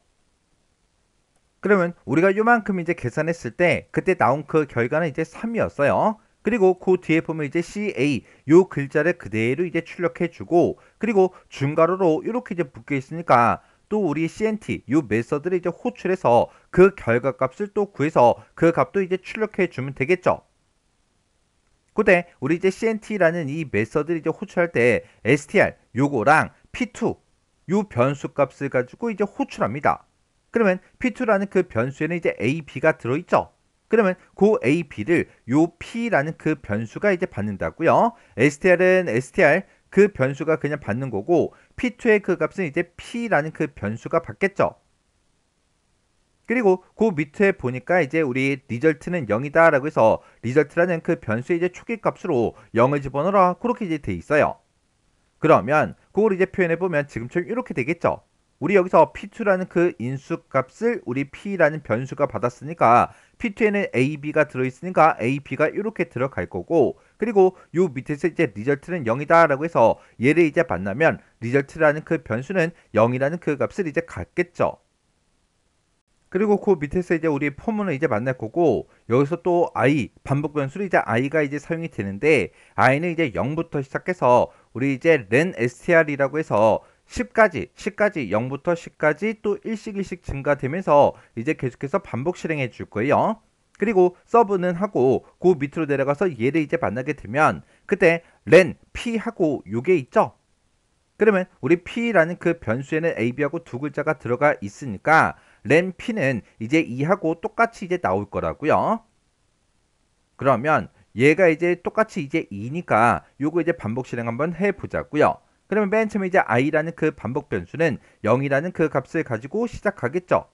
그러면 우리가 요만큼 이제 계산했을 때 그때 나온 그 결과는 이제 3이었어요. 그리고 그 뒤에 보면 이제 CA 요 글자를 그대로 이제 출력해주고 그리고 중괄호로 이렇게 이제 묶여 있으니까 또 우리 CNT 요 메서드를 이제 호출해서 그 결과값을 또 구해서 그 값도 이제 출력해주면 되겠죠. 근데 우리 이제 CNT라는 이 메서드를 이제 호출할 때 str 요거랑 p2 요 변수 값을 가지고 이제 호출합니다. 그러면 p2라는 그 변수에는 이제 a, b가 들어있죠. 그러면 그 a, b를 요 p라는 그 변수가 이제 받는다고요. str은 str 그 변수가 그냥 받는 거고 p2의 그 값은 이제 p라는 그 변수가 받겠죠. 그리고 그 밑에 보니까 이제 우리 리절트는 0이다 라고 해서 리절트라는 그 변수의 이제 초기 값으로 0을 집어넣어라 그렇게 이제 돼 있어요. 그러면 그걸 이제 표현해 보면 지금처럼 이렇게 되겠죠. 우리 여기서 p2라는 그 인수 값을 우리 p라는 변수가 받았으니까 p2에는 a, b가 들어있으니까 a, b가 이렇게 들어갈 거고 그리고 요 밑에서 이제 리절트는 0이다 라고 해서 얘를 이제 만나면 리절트라는 그 변수는 0이라는 그 값을 이제 갖겠죠. 그리고 그 밑에서 이제 우리 포문을 이제 만날 거고 여기서 또 i 반복 변수로 이제 i가 이제 사용이 되는데 i는 이제 0부터 시작해서 우리 이제 len str이라고 해서 10까지 0부터 10까지 또 일씩 증가되면서 이제 계속해서 반복 실행해 줄 거예요. 그리고 서브는 하고 그 밑으로 내려가서 얘를 이제 만나게 되면 그때 len p 하고 요게 있죠. 그러면 우리 p라는 그 변수에는 ab하고 두 글자가 들어가 있으니까 len p는 이제 2하고 똑같이 이제 나올 거라고요. 그러면 얘가 이제 똑같이 이제 2니까 요거 이제 반복 실행 한번 해 보자고요. 그러면 맨 처음에 이제 i라는 그 반복 변수는 0이라는 그 값을 가지고 시작하겠죠.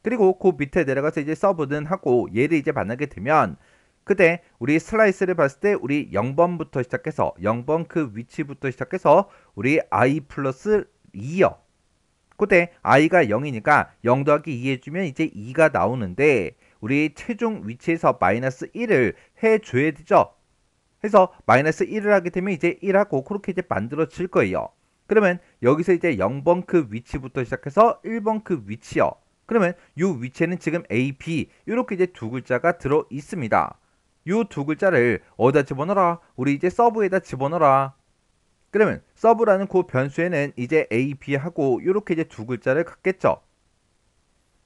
그리고 그 밑에 내려가서 이제 서브는 하고 얘를 이제 만나게 되면 그때 우리 슬라이스를 봤을 때 우리 0번부터 시작해서 0번 그 위치부터 시작해서 우리 i 플러스 2요. 그때 i가 0이니까 0 더하기 2 해주면 이제 2가 나오는데 우리 최종 위치에서 마이너스 1을 해줘야 되죠. 해서 마이너스 1을 하게 되면 이제 1하고 그렇게 이제 만들어질 거예요. 그러면 여기서 이제 0번 그 위치부터 시작해서 1번 그 위치요. 그러면 이 위치에는 지금 A, B 이렇게 이제 두 글자가 들어 있습니다. 이 두 글자를 어디다 집어넣어라? 우리 이제 서브에다 집어넣어라. 그러면 서브라는 그 변수에는 이제 A, B하고 이렇게 이제 두 글자를 갖겠죠.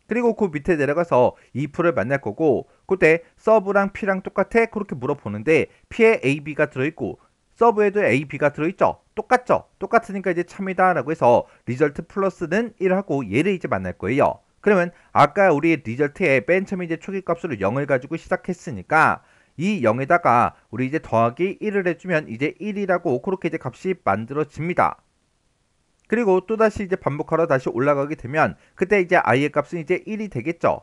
그리고 그 밑에 내려가서 if를 만날 거고 그때 서브랑 p랑 똑같아? 그렇게 물어보는데 p에 a, b가 들어있고 서브에도 a, b가 들어있죠? 똑같죠? 똑같으니까 이제 참이다 라고 해서 리절트 플러스는 1하고 얘를 이제 만날 거예요. 그러면 아까 우리 리절트에 맨 처음에 이제 초기값으로 0을 가지고 시작했으니까 이 0에다가 우리 이제 더하기 1을 해주면 이제 1이라고 그렇게 이제 값이 만들어집니다. 그리고 또다시 이제 반복하러 다시 올라가게 되면 그때 이제 i의 값은 이제 1이 되겠죠.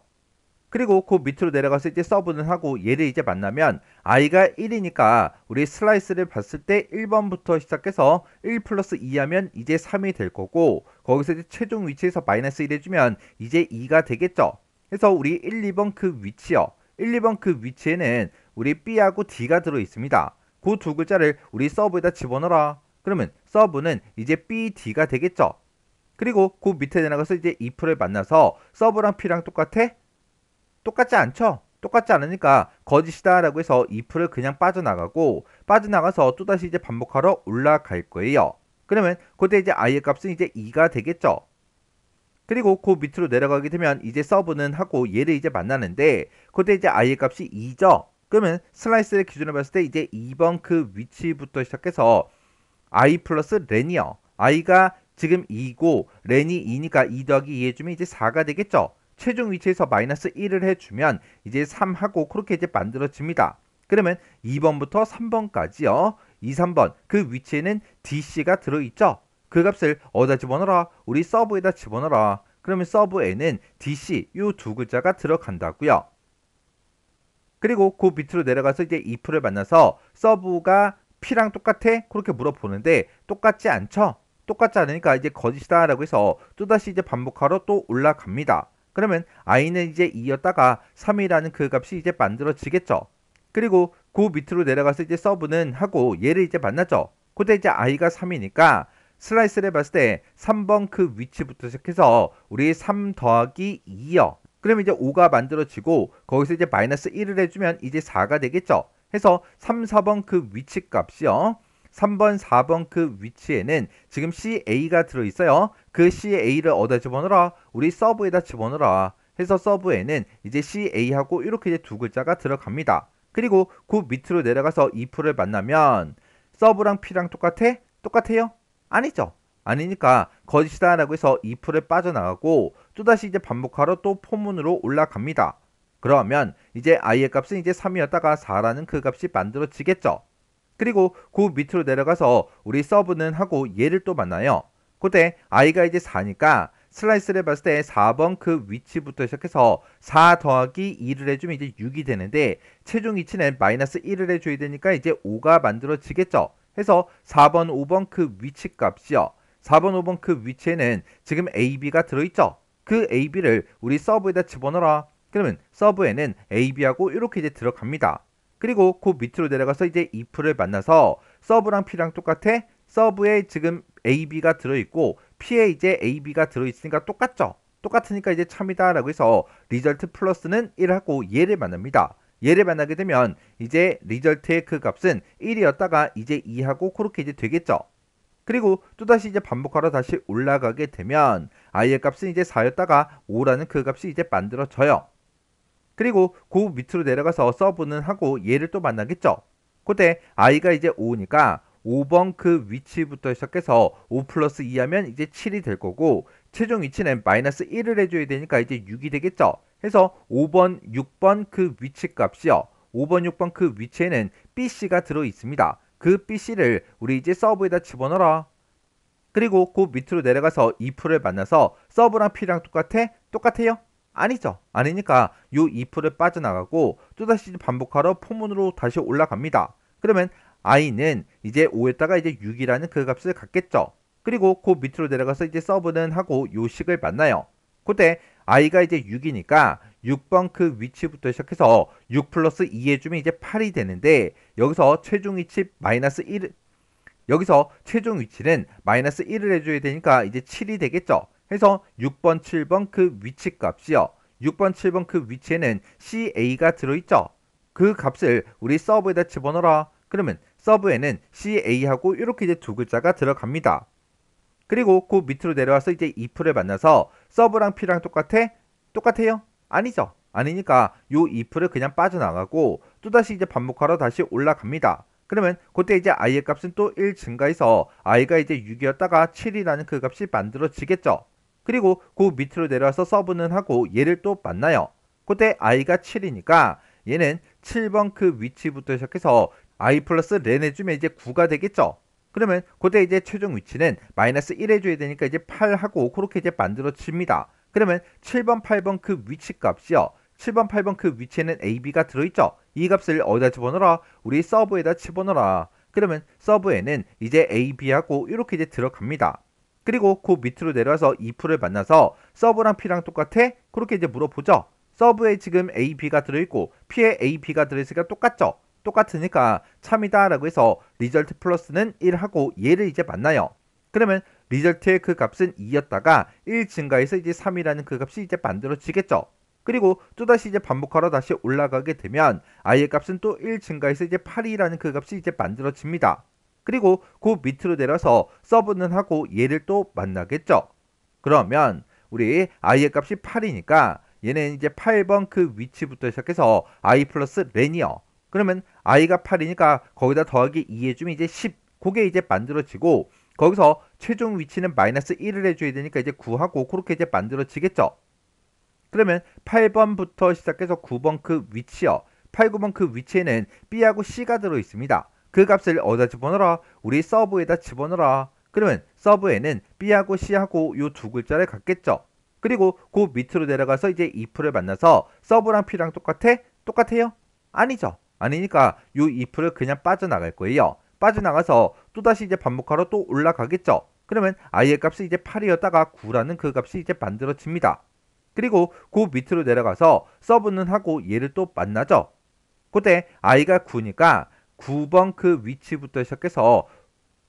그리고 그 밑으로 내려가서 이제 서브는 하고 얘를 이제 만나면 i가 1이니까 우리 슬라이스를 봤을 때 1번부터 시작해서 1 플러스 2 하면 이제 3이 될 거고 거기서 이제 최종 위치에서 마이너스 1 해주면 이제 2가 되겠죠. 그래서 우리 1, 2번 그 위치요. 1, 2번 그 위치에는 우리 B하고 D가 들어 있습니다. 그 두 글자를 우리 서브에다 집어넣어라. 그러면 서브는 이제 BD가 되겠죠. 그리고 그 밑에 내려가서 이제 if를 만나서 서브랑 P랑 똑같아? 똑같지 않죠? 똑같지 않으니까 거짓이다 라고 해서 if를 그냥 빠져나가고 빠져나가서 또다시 이제 반복하러 올라갈 거예요. 그러면 그때 이제 i의 값은 이제 2가 되겠죠. 그리고 그 밑으로 내려가게 되면 이제 서브는 하고 얘를 이제 만나는데 그때 이제 i의 값이 2죠. 그러면 슬라이스를 기준으로 봤을 때 이제 2번 그 위치부터 시작해서 i 플러스 렌이요. i가 지금 2고 렌이 2니까 2 더하기 2 해주면 이제 4가 되겠죠. 최종 위치에서 마이너스 1을 해주면 이제 3하고 그렇게 이제 만들어집니다. 그러면 2번부터 3번까지요. 2, 3번 그 위치에는 DC가 들어있죠. 그 값을 어디다 집어넣어라? 우리 서브에다 집어넣어라. 그러면 서브에는 DC 이 두 글자가 들어간다고요. 그리고 그 밑으로 내려가서 이제 if를 만나서 서브가 P랑 똑같아? 그렇게 물어보는데 똑같지 않죠? 똑같지 않으니까 이제 거짓이다 라고 해서 또다시 이제 반복하러 또 올라갑니다. 그러면 i는 이제 2였다가 3이라는 그 값이 이제 만들어지겠죠. 그리고 그 밑으로 내려가서 이제 서브는 하고 얘를 이제 만나죠. 그때 이제 i가 3이니까 슬라이스를 봤을 때 3번 그 위치부터 시작해서 우리 3 더하기 2요. 그러면 이제 5가 만들어지고 거기서 이제 마이너스 1을 해주면 이제 4가 되겠죠. 해서 3, 4번 그 위치 값이요. 3번, 4번 그 위치에는 지금 CA가 들어있어요. 그 CA를 어디다 집어넣어라? 우리 서브에다 집어넣어라. 해서 서브에는 이제 CA하고 이렇게 이제 두 글자가 들어갑니다. 그리고 그 밑으로 내려가서 if를 만나면 서브랑 P랑 똑같아? 똑같아요? 아니죠. 아니니까 거짓이다 라고 해서 if를 빠져나가고 또다시 이제 반복하러 또 포문으로 올라갑니다. 그러면 이제 i의 값은 이제 3이었다가 4라는 그 값이 만들어지겠죠. 그리고 그 밑으로 내려가서 우리 서브는 하고 얘를 또 만나요. 그때 i가 이제 4니까 슬라이스를 해봤을 때 4번 그 위치부터 시작해서 4 더하기 2를 해주면 이제 6이 되는데 최종 위치는 마이너스 1을 해줘야 되니까 이제 5가 만들어지겠죠. 해서 4번, 5번 그 위치 값이요. 4번, 5번 그 위치에는 지금 AB가 들어있죠. 그 AB를 우리 서브에다 집어넣어라. 그러면 서브에는 AB하고 이렇게 이제 들어갑니다. 그리고 그 밑으로 내려가서 이제 if를 만나서 서브랑 P랑 똑같아. 서브에 지금 AB가 들어있고 P에 이제 AB가 들어있으니까 똑같죠. 똑같으니까 이제 참이다 라고 해서 리절트 플러스는 1하고 얘를 만납니다. 얘를 만나게 되면 이제 리절트의 그 값은 1이었다가 이제 2하고 그렇게 이제 되겠죠. 그리고 또다시 이제 반복하러 다시 올라가게 되면 i의 값은 이제 4였다가 5라는 그 값이 이제 만들어져요. 그리고 그 밑으로 내려가서 서브는 하고 얘를 또 만나겠죠. 그때 i가 이제 5니까 5번 그 위치부터 시작해서 5 플러스 2 하면 이제 7이 될 거고 최종 위치는 마이너스 1을 해줘야 되니까 이제 6이 되겠죠. 해서 5번, 6번 그 위치 값이요. 5번, 6번 그 위치에는 BC가 들어있습니다. 그 BC를 우리 이제 서브에다 집어넣어라. 그리고 그 밑으로 내려가서 if를 만나서 서브랑 P랑 똑같아? 똑같아요? 아니죠. 아니니까 요 if를 빠져나가고 또다시 반복하러 포문으로 다시 올라갑니다. 그러면 i는 이제 5에다가 이제 6이라는 그 값을 갖겠죠. 그리고 그 밑으로 내려가서 이제 서브는 하고 요 식을 만나요. 그때 i가 이제 6이니까 6번 그 위치부터 시작해서 6 플러스 2 해주면 이제 8이 되는데 여기서 최종 위치 마이너스 1, 여기서 최종 위치는 마이너스 1을 해줘야 되니까 이제 7이 되겠죠. 해서 6번, 7번 그 위치 값이요. 6번, 7번 그 위치에는 CA가 들어있죠. 그 값을 우리 서브에다 집어넣어라. 그러면 서브에는 CA하고 이렇게 이제 두 글자가 들어갑니다. 그리고 그 밑으로 내려와서 이제 if를 만나서 서브랑 P랑 똑같아? 똑같아요? 아니죠. 아니니까 요 if를 그냥 빠져나가고 또다시 이제 반복하러 다시 올라갑니다. 그러면 그때 이제 i의 값은 또 1 증가해서 i가 이제 6이었다가 7이라는 그 값이 만들어지겠죠. 그리고 그 밑으로 내려와서 서브는 하고 얘를 또 만나요. 그때 i가 7이니까 얘는 7번 그 위치부터 시작해서 i 플러스 렌 해주면 이제 9가 되겠죠. 그러면 그때 이제 최종 위치는 마이너스 1 해줘야 되니까 이제 8하고 그렇게 이제 만들어집니다. 그러면 7번, 8번 그 위치 값이요. 7번, 8번 그 위치에는 AB가 들어있죠. 이 값을 어디다 집어넣어라? 우리 서브에다 집어넣어라. 그러면 서브에는 이제 AB하고 이렇게 이제 들어갑니다. 그리고 그 밑으로 내려와서 if를 만나서 서브랑 P랑 똑같아? 그렇게 이제 물어보죠. 서브에 지금 AB가 들어있고 P에 AB가 들어있으니까 똑같죠. 똑같으니까 참이다 라고 해서 리절트 플러스는 1하고 얘를 이제 만나요. 그러면 리절트의 그 값은 2였다가 1 증가해서 이제 3이라는 그 값이 이제 만들어지겠죠. 그리고 또다시 이제 반복하러 다시 올라가게 되면 i의 값은 또 1 증가해서 이제 8이라는 그 값이 이제 만들어집니다. 그리고 그 밑으로 내려서 서브는 하고 얘를 또 만나겠죠. 그러면 우리 i의 값이 8이니까 얘는 이제 8번 그 위치부터 시작해서 i 플러스 렌이요. 그러면 i가 8이니까 거기다 더하기 2 해주면 이제 10. 그게 이제 만들어지고 거기서 최종 위치는 마이너스 1을 해줘야 되니까 이제 9하고 그렇게 이제 만들어지겠죠. 그러면 8번부터 시작해서 9번 그 위치요. 8, 9번 그 위치에는 B하고 C가 들어있습니다. 그 값을 어디다 집어넣어라? 우리 서브에다 집어넣어라. 그러면 서브에는 B하고 C하고 요 두 글자를 갖겠죠. 그리고 그 밑으로 내려가서 이제 if를 만나서 서브랑 P랑 똑같아? 똑같아요? 아니죠. 아니니까 요 if를 그냥 빠져나갈 거예요. 빠져나가서 또다시 이제 반복하러 또 올라가겠죠. 그러면 i의 값이 이제 8이었다가 9라는 그 값이 이제 만들어집니다. 그리고 그 밑으로 내려가서 서브는 하고 얘를 또 만나죠. 그때 i가 9니까 9번 그 위치부터 시작해서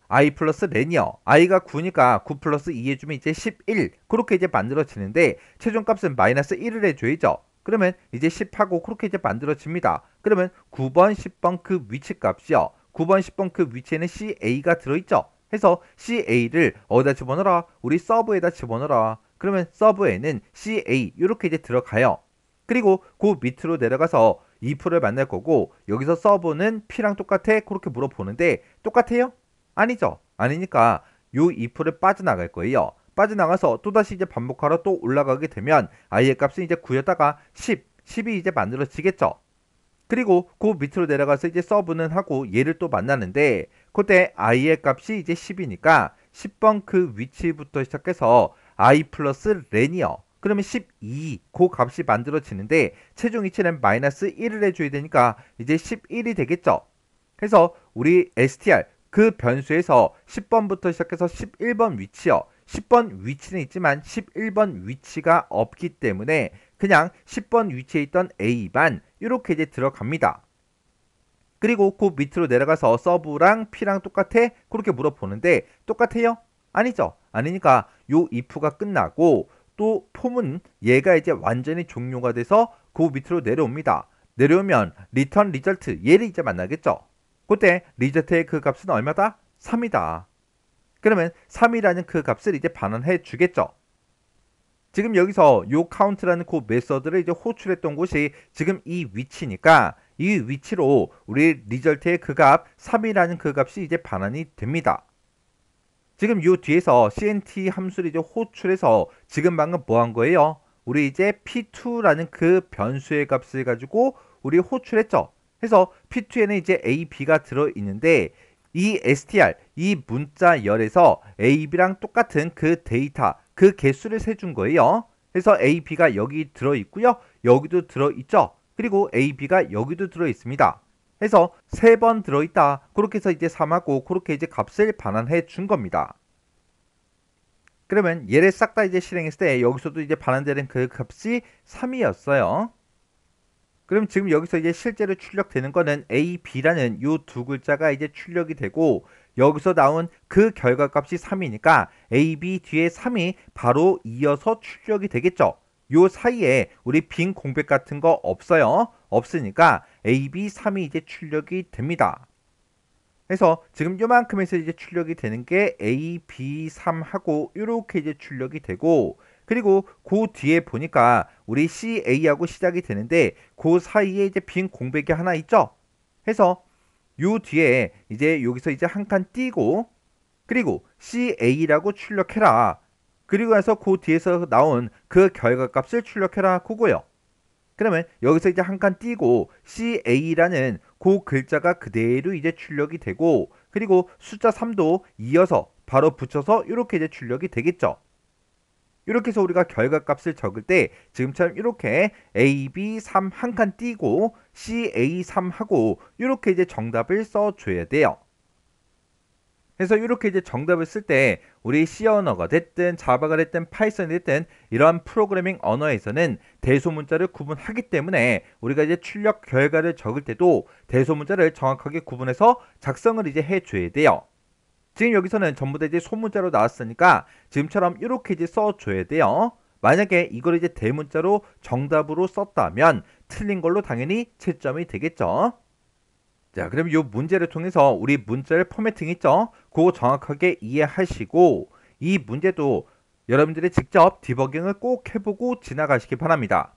i 플러스 렌이요. i가 9니까 9 플러스 2 해주면 이제 11. 그렇게 이제 만들어지는데 최종값은 마이너스 1을 해줘야죠. 그러면 이제 10하고 그렇게 이제 만들어집니다. 그러면 9번, 10번 그 위치 값이요. 9번, 10번 그 위치에는 CA가 들어있죠. 해서 CA를 어디다 집어넣어라? 우리 서브에다 집어넣어라. 그러면 서브에는 CA 이렇게 이제 들어가요. 그리고 그 밑으로 내려가서 if를 만날 거고 여기서 서브는 P랑 똑같아? 그렇게 물어보는데 똑같아요? 아니죠. 아니니까 요 if를 빠져나갈 거예요. 빠져나가서 또다시 이제 반복하러 또 올라가게 되면 i의 값은 이제 9였다가 10이 이제 만들어지겠죠. 그리고 그 밑으로 내려가서 이제 서브는 하고 얘를 또 만나는데 그때 i의 값이 이제 10이니까 10번 그 위치부터 시작해서 i 플러스 렌이요. 그러면 12, 그 값이 만들어지는데 최종 이치는 마이너스 1을 해줘야 되니까 이제 11이 되겠죠. 그래서 우리 str 그 변수에서 10번부터 시작해서 11번 위치요. 10번 위치는 있지만 11번 위치가 없기 때문에 그냥 10번 위치에 있던 A만 이렇게 이제 들어갑니다. 그리고 그 밑으로 내려가서 서브랑 P랑 똑같아? 그렇게 물어보는데 똑같아요? 아니죠. 아니니까 요 if가 끝나고 또 폼은 얘가 이제 완전히 종료가 돼서 그 밑으로 내려옵니다. 내려오면 return result 얘를 이제 만나겠죠. 그때 리저트의 그 값은 얼마다? 3이다. 그러면 3이라는 그 값을 이제 반환해 주겠죠. 지금 여기서 요 카운트라는 그 메서드를 이제 호출했던 곳이 지금 이 위치니까 이 위치로 우리 리절트의 그 값 3이라는 그 값이 이제 반환이 됩니다. 지금 요 뒤에서 cnt 함수를 이제 호출해서 지금 방금 뭐 한 거예요? 우리 이제 p2라는 그 변수의 값을 가지고 우리 호출했죠. 해서 p2에는 이제 a, b가 들어있는데 이 str, 이 문자 열에서 a, b랑 똑같은 그 데이터, 그 개수를 세준 거예요. 그래서 a, b가 여기 들어있고요. 여기도 들어있죠. 그리고 a, b가 여기도 들어있습니다. 해서 3번 들어있다. 그렇게 해서 이제 3하고 그렇게 이제 값을 반환해 준 겁니다. 그러면 얘를 싹 다 이제 실행했을 때 여기서도 이제 반환되는 그 값이 3이었어요. 그럼 지금 여기서 이제 실제로 출력되는 거는 A, B라는 요 두 글자가 이제 출력이 되고 여기서 나온 그 결과값이 3이니까 A, B 뒤에 3이 바로 이어서 출력이 되겠죠. 요 사이에 우리 빈 공백 같은 거 없어요. 없으니까 A, B 3이 이제 출력이 됩니다. 그래서 지금 요만큼에서 이제 출력이 되는 게 A, B, 3하고 이렇게 이제 출력이 되고 그리고 그 뒤에 보니까 우리 CA하고 시작이 되는데 그 사이에 이제 빈 공백이 하나 있죠. 해서 요 뒤에 이제 여기서 이제 한 칸 띄고 그리고 CA라고 출력해라. 그리고 나서 그 뒤에서 나온 그 결과값을 출력해라 그거요. 그러면 여기서 이제 한 칸 띄고 CA라는 그 글자가 그대로 이제 출력이 되고 그리고 숫자 3도 이어서 바로 붙여서 이렇게 이제 출력이 되겠죠. 이렇게 해서 우리가 결과값을 적을 때 지금처럼 이렇게 AB3 한 칸 띄고 CA3 하고 이렇게 이제 정답을 써줘야 돼요. 그래서 이렇게 이제 정답을 쓸 때 우리 C 언어가 됐든 자바가 됐든 파이썬이 됐든 이러한 프로그래밍 언어에서는 대소문자를 구분하기 때문에 우리가 이제 출력 결과를 적을 때도 대소문자를 정확하게 구분해서 작성을 이제 해줘야 돼요. 지금 여기서는 전부 다 이제 소문자로 나왔으니까 지금처럼 이렇게 이제 써줘야 돼요. 만약에 이걸 이제 대문자로 정답으로 썼다면 틀린 걸로 당연히 채점이 되겠죠. 자, 그럼 이 문제를 통해서 우리 문자를 포매팅 있죠? 그거 정확하게 이해하시고 이 문제도 여러분들이 직접 디버깅을 꼭 해보고 지나가시기 바랍니다.